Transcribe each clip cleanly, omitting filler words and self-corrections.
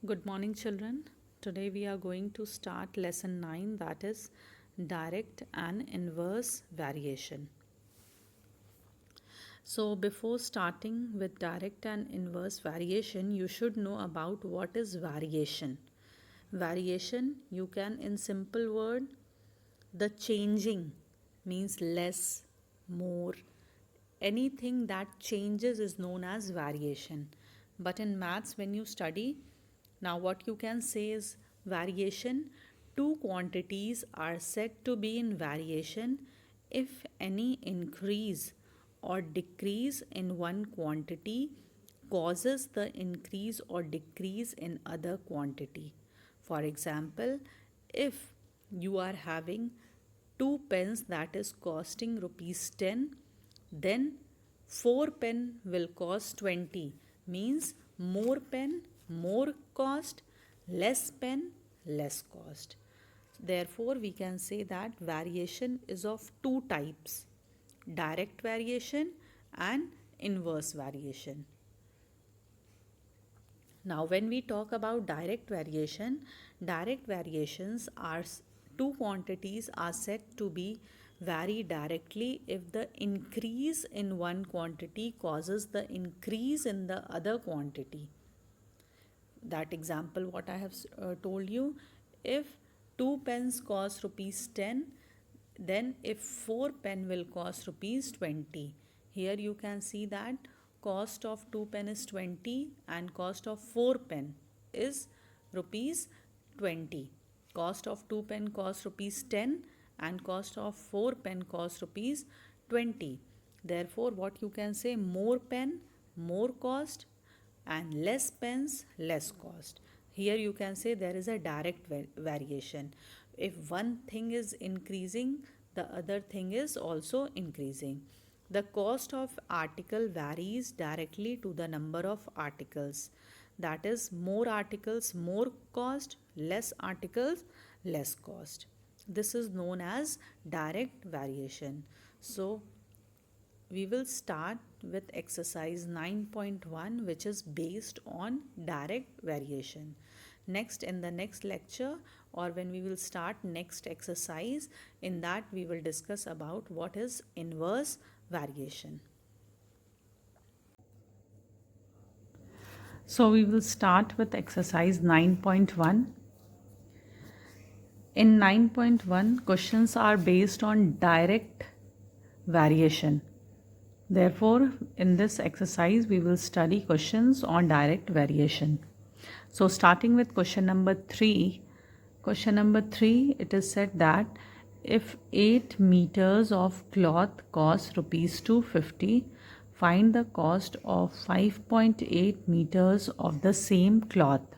Good morning, children. Today we are going to start lesson 9, that is direct and inverse variation. So, before starting with direct and inverse variation, you should know about what is variation. Variation, you can in simple word, the changing means less, more. Anything that changes is known as variation. But in maths, when you study, now what you can say is variation. Two quantities are said to be in variation if any increase or decrease in one quantity causes the increase or decrease in other quantity. For example, if you are having 2 pens that is costing rupees 10, then 4 pen will cost 20, means more pen more cost, less pen less cost. Therefore, we can say that variation is of two types: direct variation and inverse variation. Now, when we talk about direct variations are two quantities are said to be vary directly if the increase in one quantity causes the increase in the other quantity. That example what I have told you, if 2 pens cost rupees 10, then if 4 pen will cost rupees 20. Here you can see that cost of 2 pen is 20 and cost of 4 pen is rupees 20. Cost of 2 pen cost rupees 10 and cost of 4 pen cost rupees 20. Therefore, what you can say, more pen more cost and less pens less cost. Here you can say there is a direct variation. If one thing is increasing, the other thing is also increasing. The cost of article varies directly to the number of articles. That is, more articles more cost, less articles less cost. This is known as direct variation. So we will start with exercise 9.1, which is based on direct variation. Next, in the next lecture, or when we will start next exercise, in that we will discuss about what is inverse variation. So we will start with exercise 9.1. In 9.1, questions are based on direct variation. Therefore, in this exercise, we will study questions on direct variation. So, starting with question number 3. Question number 3, it is said that if 8 meters of cloth costs rupees 250, find the cost of 5.8 meters of the same cloth.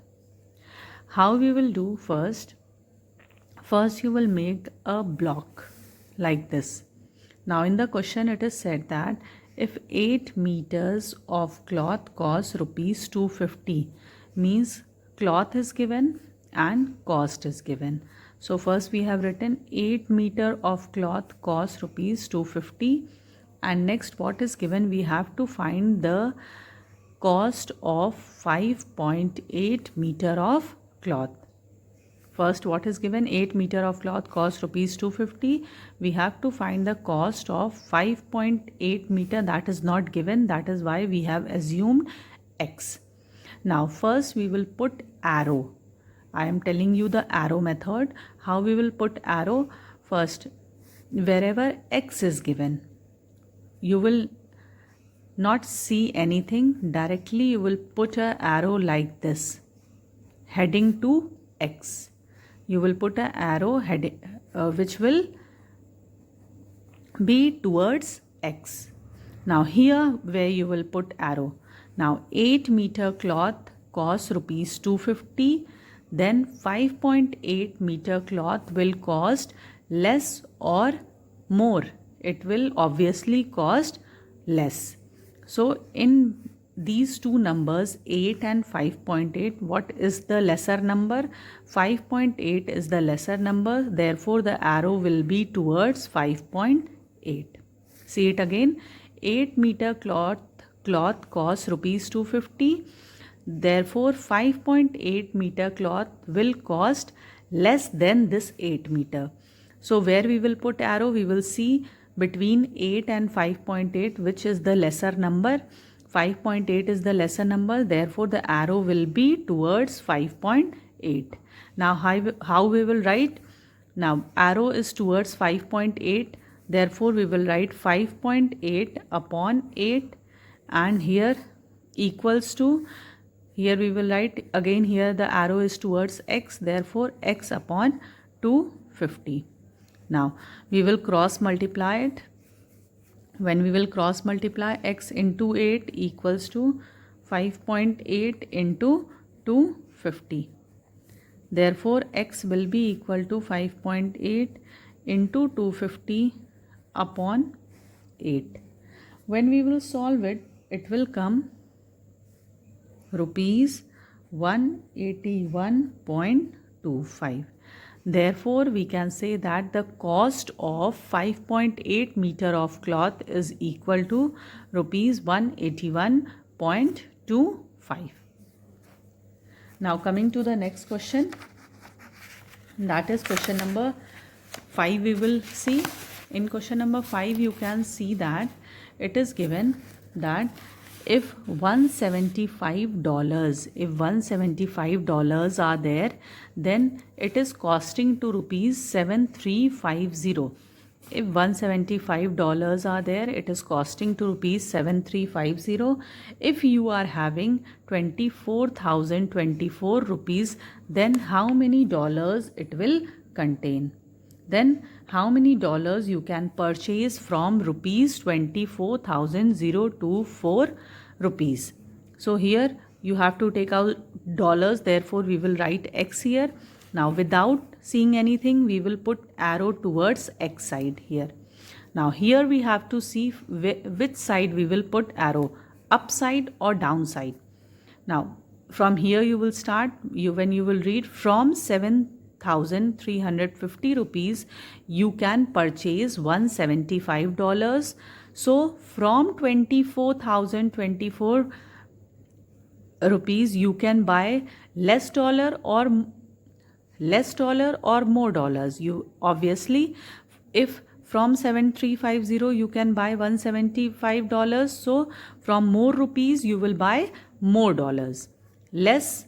How we will do first? First, you will make a block like this. Now, in the question, it is said that if 8 meters of cloth costs rupees 250, means cloth is given and cost is given. So, first we have written 8 meter of cloth costs rupees 250, and next what is given, we have to find the cost of 5.8 meter of cloth. First, what is given? 8 meter of cloth cost rupees 250. We have to find the cost of 5.8 meter. That is not given. That is why we have assumed X. Now, first we will put arrow. I am telling you the arrow method. How we will put arrow? First, wherever X is given, you will not see anything. Directly you will put an arrow like this, heading to X. You will put an arrow which will be towards X. Now here where you will put arrow. Now 8 meter cloth costs rupees 250. Then 5.8 meter cloth will cost less or more. It will obviously cost less. So in these two numbers 8 and 5.8, what is the lesser number? 5.8 is the lesser number, therefore the arrow will be towards 5.8. See it again. 8 meter cloth costs rupees 250. Therefore 5.8 meter cloth will cost less than this 8 meter. So where we will put arrow, we will see between 8 and 5.8 which is the lesser number. 5.8 is the lesser number, therefore the arrow will be towards 5.8. Now how we will write? Now arrow is towards 5.8, therefore we will write 5.8 upon 8, and here equals to, here we will write again, here the arrow is towards x, therefore x upon 250. Now we will cross multiply it. When we will cross multiply, x into 8 equals to 5.8 into 250. Therefore x will be equal to 5.8 into 250 upon 8. When we will solve it, it will come rupees 181.25. Therefore, we can say that the cost of 5.8 meter of cloth is equal to rupees 181.25. Now coming to the next question, that is question number 5 we will see. In question number 5, you can see that it is given that if $175 are there, then it is costing to rupees 7350. If $175 are there, it is costing to rupees 7350. If you are having 24,024 rupees, then how many dollars it will contain? Then how many dollars you can purchase from rupees 24,024 rupees. So here you have to take out dollars, therefore we will write x here. Now without seeing anything, we will put arrow towards x side here. Now here we have to see which side we will put arrow, upside or downside. Now from here you will start, when you will read from 7,350 rupees, you can purchase $175. So from 24,024 rupees, you can buy less dollar or more dollars. You obviously, if from 7,350 you can buy $175, so from more rupees you will buy more dollars. Less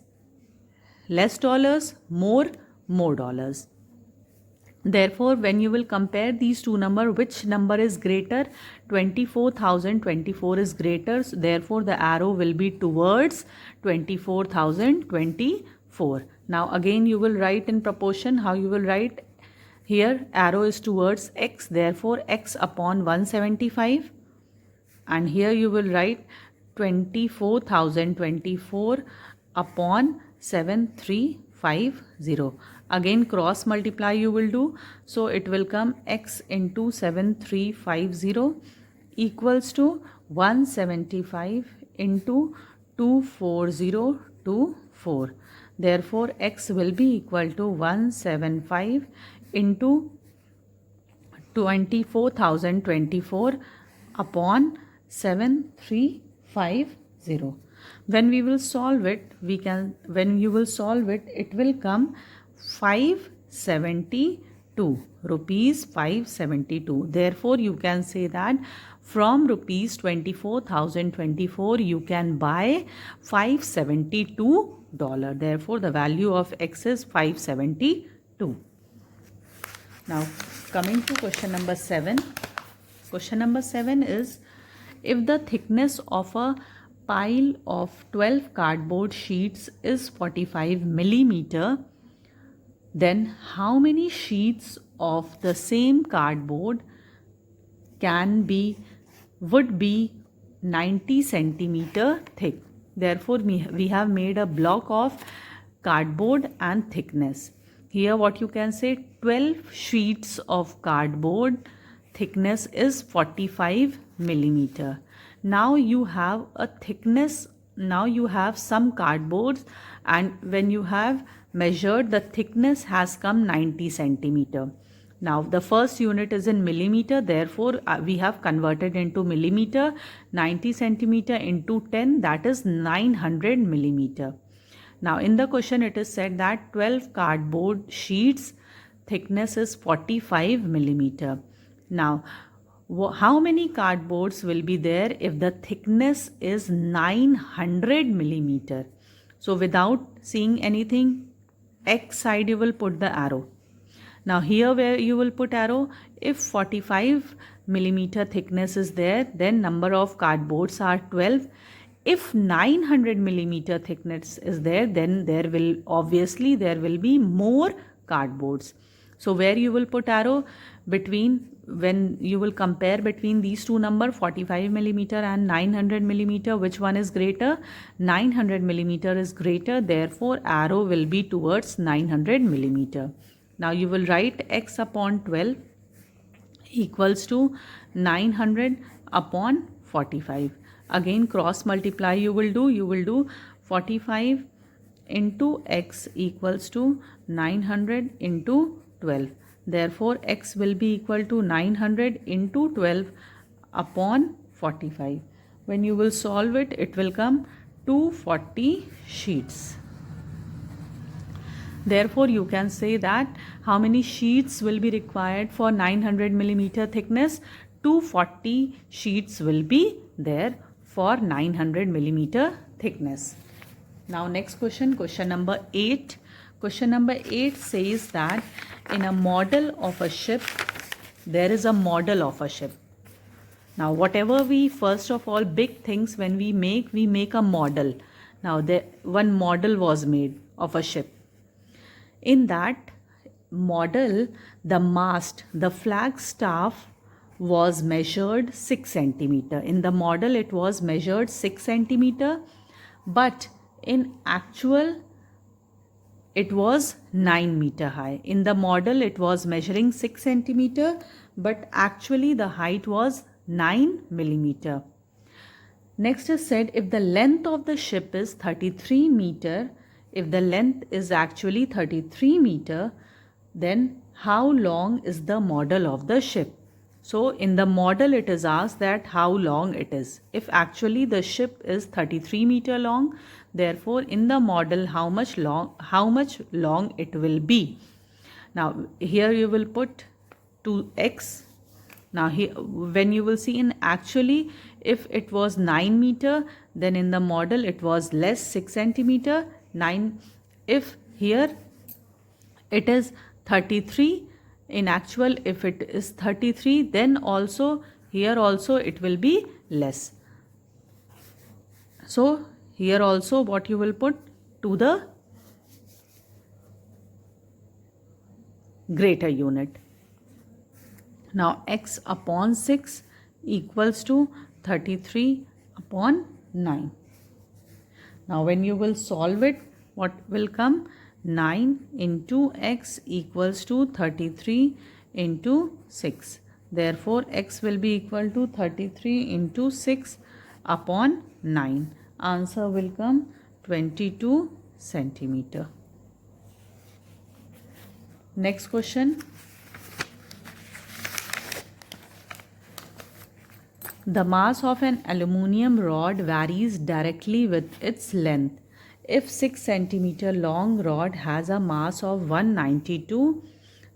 dollars, more dollars. Therefore, when you will compare these two numbers, which number is greater? 24,024 is greater. So therefore, the arrow will be towards 24,024. Now again you will write in proportion. How you will write? Here arrow is towards x, therefore x upon 175. And here you will write 24,024 upon 7350. Again cross multiply you will do. So it will come x into 7350 equals to 175 into 24024. Therefore x will be equal to 175 into 24,024 upon 7350. When we will solve it, when you will solve it, it will come 572 rupees, 572. Therefore you can say that from rupees 24,024 you can buy $572. Therefore the value of x is 572. Now coming to question number 7. Question number 7 is, if the thickness of a pile of 12 cardboard sheets is 45 millimeter, then how many sheets of the same cardboard would be 90 centimeter thick? Therefore we have made a block of cardboard and thickness. Here what you can say, 12 sheets of cardboard, thickness is 45 millimeter. Now you have a thickness, now you have some cardboards, and when you have measured, the thickness has come 90 centimeter. Now the first unit is in millimeter, therefore we have converted into millimeter. 90 centimeter into 10, that is 900 millimeter. Now in the question it is said that 12 cardboard sheets thickness is 45 millimeter. Now how many cardboards will be there if the thickness is 900 millimeter? So without seeing anything, X side you will put the arrow. Now here where you will put arrow, if 45 millimeter thickness is there, then number of cardboards are 12. If 900 millimeter thickness is there, then there will be more cardboards. So where you will put arrow? Between, when you will compare between these two numbers, 45 millimeter and 900 millimeter, which one is greater? 900 millimeter is greater, therefore arrow will be towards 900 millimeter. Now you will write x upon 12 equals to 900 upon 45. Again cross multiply you will do 45 into x equals to 900 into 12. Therefore x will be equal to 900 into 12 upon 45. When you will solve it, it will come 240 sheets. Therefore you can say that how many sheets will be required for 900 millimeter thickness? 240 sheets will be there for 900 millimeter thickness. Now next question, question number 8. Question number 8 says that in a model of a ship, there is a model of a ship. Now whatever we, first of all, big things when we make a model. Now one model was made of a ship. In that model, the mast, the flag staff was measured 6 centimeter. In the model it was measured 6 centimeter, but in actual it was 9 meter high. In the model it was measuring 6 centimeter, but actually the height was 9 millimeter. Next is said, if the length of the ship is 33 meter, if the length is actually 33 meter, then how long is the model of the ship? So in the model it is asked that how long it is. If actually the ship is 33 meter long, therefore in the model how much long it will be. Now here you will put 2x. Now here when you will see in actually, if it was 9 meter, then in the model it was less 6 centimeter. 9. If here it is 33, in actual if it is 33, then also here also it will be less. So here also what you will put? To the greater unit. Now x upon 6 equals to 33 upon 9. Now when you will solve it, what will come? 9 into x equals to 33 into 6. Therefore x will be equal to 33 into 6 upon 9. Answer will come 22 centimeter. Next question. The mass of an aluminium rod varies directly with its length. If 6 centimeter long rod has a mass of 192,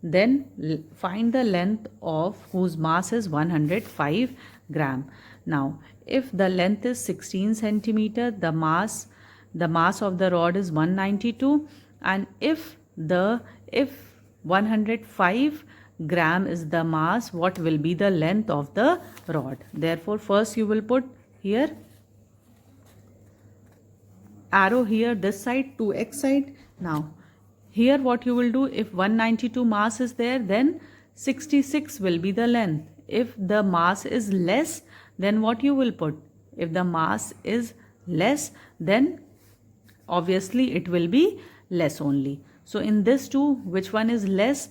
then find the length of whose mass is 105 gram. Now, if the length is 16 centimeter, the mass of the rod is 192, and if 105 gram is the mass, what will be the length of the rod? Therefore first you will put here arrow here this side, 2x side. Now here what you will do, if 192 mass is there, then 66 will be the length. If the mass is less, then what you will put? If the mass is less, then obviously it will be less only. So in this two, which one is less?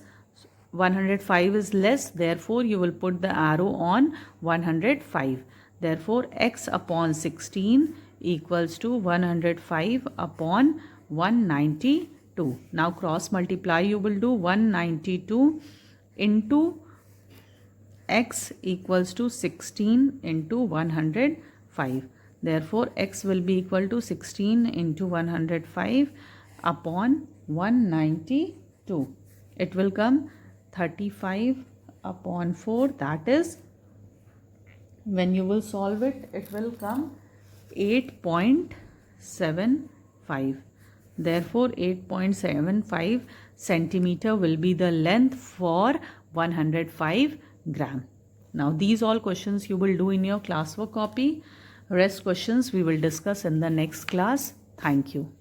105 is less, therefore you will put the arrow on 105. Therefore x upon 16 equals to 105 upon 192. Now cross multiply you will do. 192 into x equals to 16 into 105. Therefore x will be equal to 16 into 105 upon 192. It will come 35 upon 4, that is, when you will solve it, it will come 8.75. Therefore 8.75 centimeter will be the length for 105 gram. Now these all questions you will do in your classwork copy. Rest questions we will discuss in the next class. Thank you.